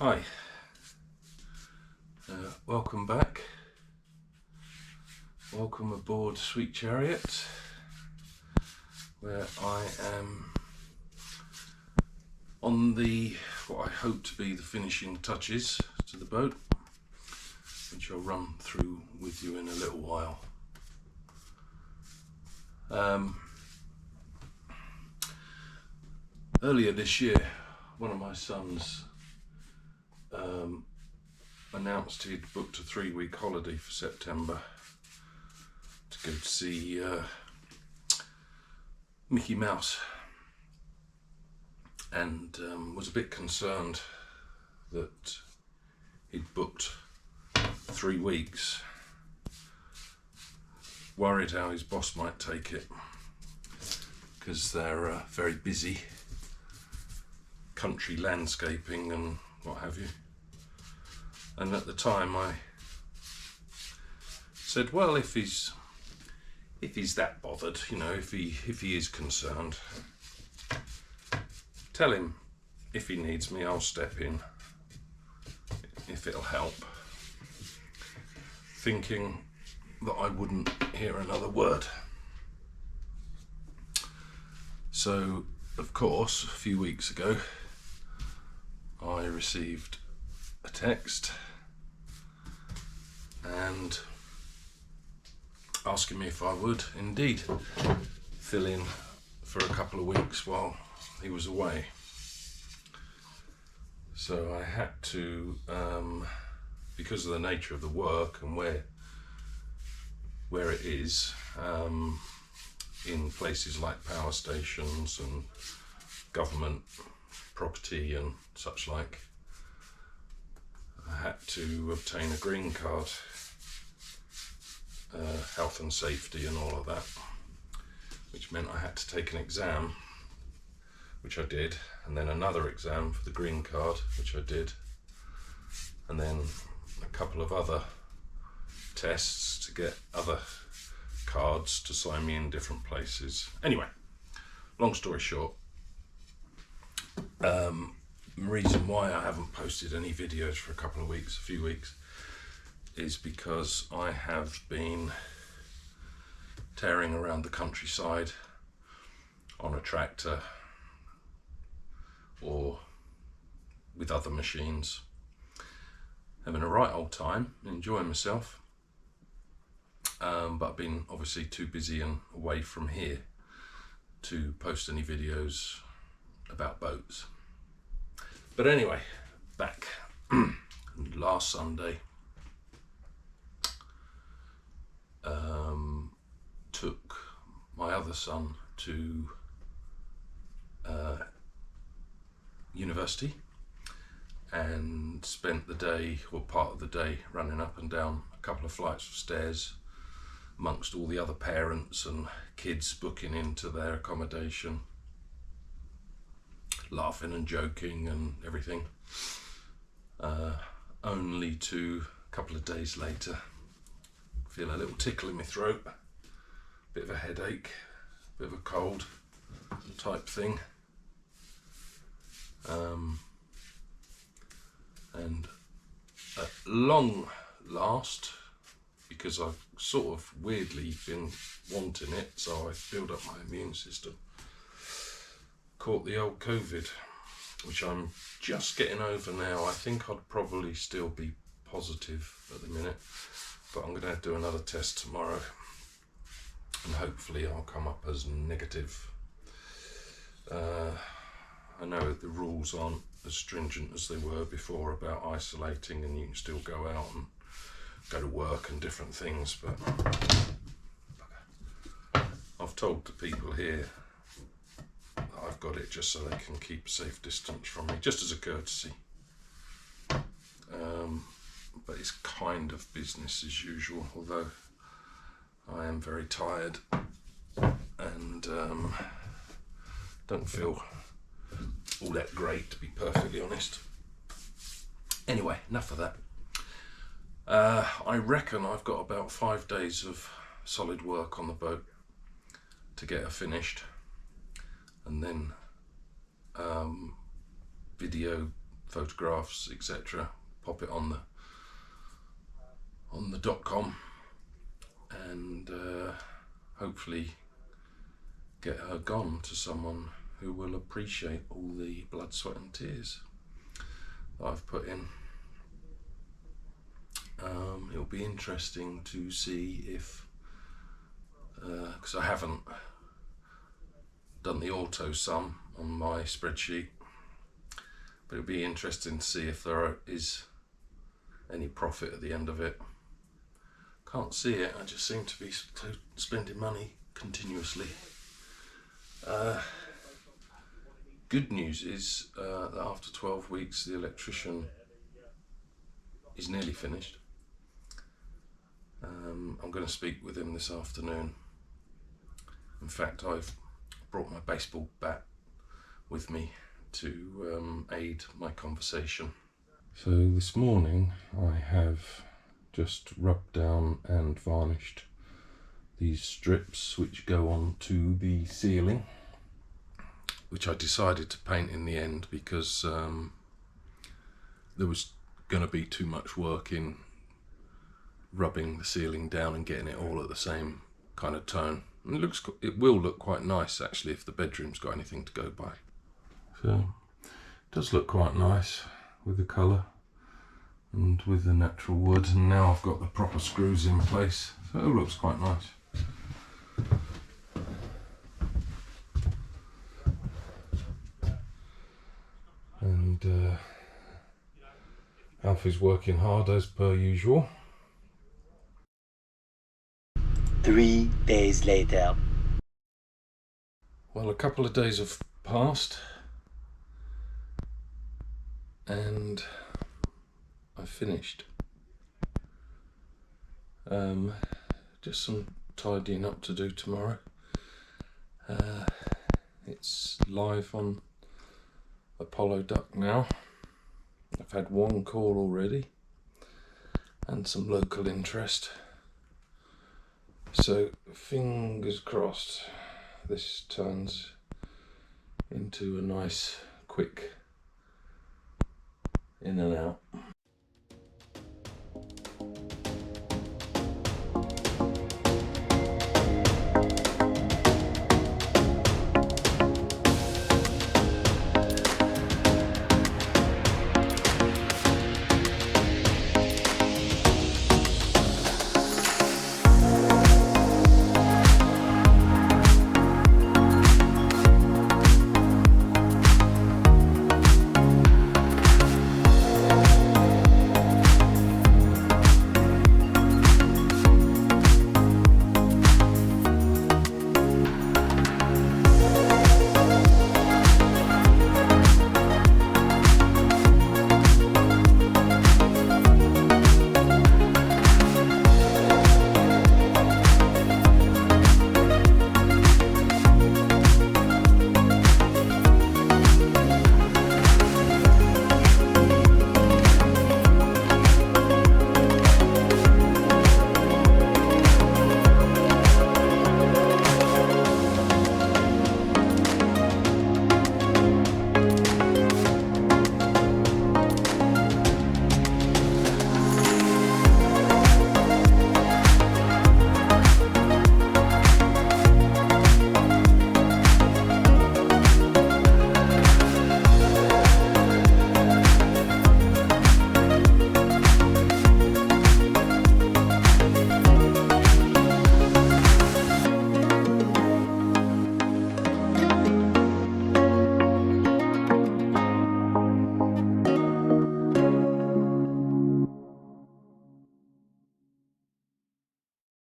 Hi, welcome back. Welcome aboard Sweet Chariot, where I am on what I hope to be the finishing touches to the boat, which I'll run through with you in a little while. Earlier this year, one of my sons announced he'd booked a 3-week holiday for September to go to see Mickey Mouse, and was a bit concerned that he'd booked 3 weeks, worried how his boss might take it, because they're very busy country landscaping and what have you. And at the time I said, well, if he's that bothered, you know, if he is concerned, tell him if he needs me, I'll step in if it'll help. Thinking that I wouldn't hear another word. So, of course, a few weeks ago, I received a text and asking me if I would indeed fill in for a couple of weeks while he was away. So I had to, because of the nature of the work and where it is, in places like power stations and government property and such like, I had to obtain a green card, health and safety and all of that, which meant I had to take an exam, which I did, and then another exam for the green card, which I did, and then a couple of other tests to get other cards to sign me in different places. Anyway, long story short, the reason why I haven't posted any videos for a few weeks, is because I have been tearing around the countryside on a tractor or with other machines, having a right old time, enjoying myself, but I've been obviously too busy and away from here to post any videos about boats. But anyway, back. Last Sunday, took my other son to university and spent the day, or part of the day, running up and down a couple of flights of stairs amongst all the other parents and kids booking into their accommodation, laughing and joking and everything, only to a couple of days later feel a little tickle in my throat, bit of a headache, bit of a cold type thing, and at long last, because I've sort of weirdly been wanting it, so I build up my immune system, caught the old Covid, which I'm just getting over now. I think I'd probably still be positive at the minute, but I'm going to do another test tomorrow, and hopefully I'll come up as negative. I know the rules aren't as stringent as they were before about isolating, and you can still go out and go to work and different things, but I've told the people here that I've got it just so they can keep a safe distance from me, just as a courtesy. But it's kind of business as usual, although I am very tired and don't feel all that great, to be perfectly honest. Anyway, enough of that. I reckon I've got about 5 days of solid work on the boat to get her finished, and then video photographs, etc. Pop it on the .com, and hopefully get her gone to someone who will appreciate all the blood, sweat and tears that I've put in. It'll be interesting to see if, because I haven't done the auto sum on my spreadsheet, but it'll be interesting to see if there is any profit at the end of it. Can't see it, I just seem to be spending money continuously. Good news is that after 12 weeks the electrician is nearly finished. I'm going to speak with him this afternoon. In fact, I've brought my baseball bat with me to aid my conversation. So this morning I have just rubbed down and varnished these strips which go on to the ceiling, which I decided to paint in the end because there was going to be too much work in rubbing the ceiling down and getting it all at the same kind of tone. And it will look quite nice actually if the bedroom's got anything to go by. So it does look quite nice with the colour and with the natural wood, and now I've got the proper screws in place, so it looks quite nice. And Alfie's working hard as per usual. 3 days later. Well, a couple of days have passed and I finished. Just some tidying up to do tomorrow. It's live on Apollo Duck now. I've had one call already and some local interest. So fingers crossed this turns into a nice quick in and out.